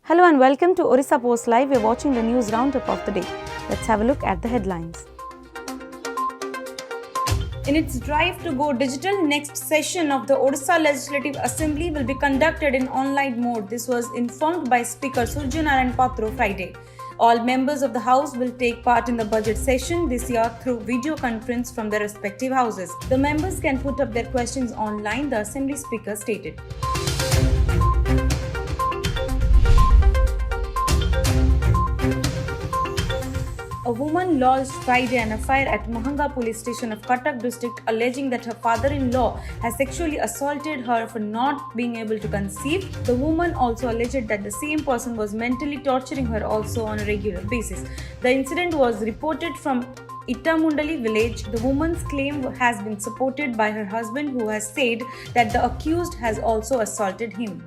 Hello and welcome to Orissa Post Live. We are watching the news roundup of the day. Let's have a look at the headlines. In its drive to go digital, next session of the Odisha Legislative Assembly will be conducted in online mode. This was informed by Speaker Surjanarayan Patro Friday. All members of the House will take part in the budget session this year through video conference from their respective houses. The members can put up their questions online, the Assembly Speaker stated. A woman lodged Friday an affair at Mahanga police station of Cuttack district, alleging that her father-in-law has sexually assaulted her for not being able to conceive. The woman also alleged that the same person was mentally torturing her also on a regular basis. The incident was reported from Ittamundali village. The woman's claim has been supported by her husband, who has said that the accused has also assaulted him.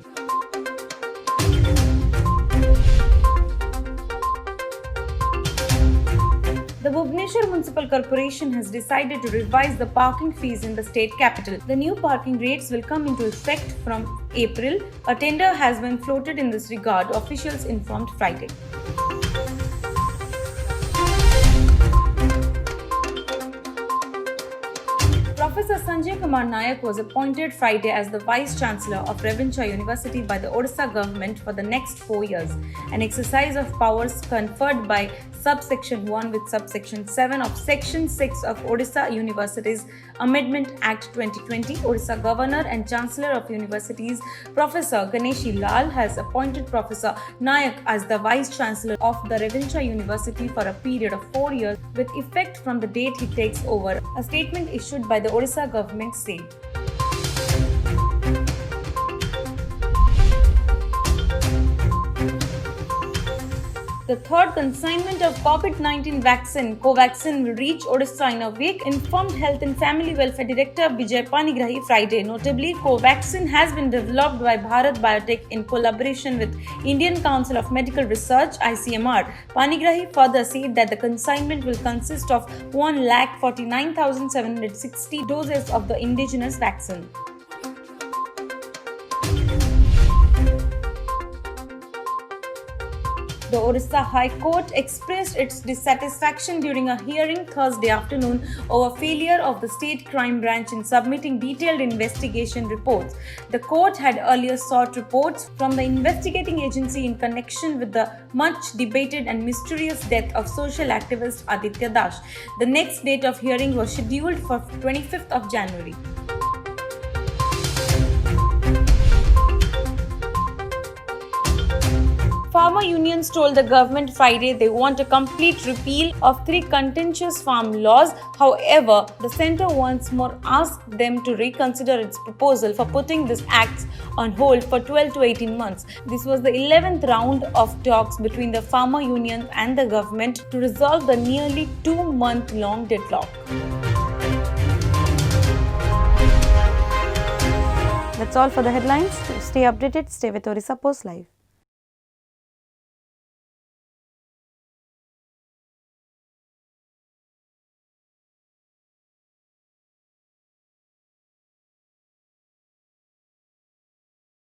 The Bhubaneswar Municipal Corporation has decided to revise the parking fees in the state capital. The new parking rates will come into effect from April. A tender has been floated in this regard, officials informed Friday. Professor Sanjay Kumar Nayak was appointed Friday as the Vice Chancellor of Revencha University by the Odisha government for the next 4 years. An exercise of powers conferred by Subsection 1 with Subsection 7 of Section 6 of Odisha Universities Amendment Act 2020. Odisha Governor and Chancellor of Universities Professor Ganeshi Lal has appointed Professor Nayak as the Vice Chancellor of the Revencha University for a period of 4 years with effect from the date he takes over. A statement issued by the Odisha government said. The third consignment of COVID-19 vaccine, Covaxin, will reach Odisha in a week, informed Health and Family Welfare Director Vijay Panigrahi Friday. Notably, Covaxin has been developed by Bharat Biotech in collaboration with Indian Council of Medical Research (ICMR). Panigrahi further said that the consignment will consist of 1,49,760 doses of the indigenous vaccine. The Odisha High Court expressed its dissatisfaction during a hearing Thursday afternoon over failure of the State Crime Branch in submitting detailed investigation reports. The court had earlier sought reports from the investigating agency in connection with the much debated and mysterious death of social activist Aditya Das. The next date of hearing was scheduled for 25th of January. Farmer unions told the government Friday they want a complete repeal of 3 contentious farm laws. However, the centre once more asked them to reconsider its proposal for putting these acts on hold for 12 to 18 months. This was the 11th round of talks between the farmer unions and the government to resolve the nearly 2-month-long deadlock. That's all for the headlines. To stay updated, stay with Orissa Post Live.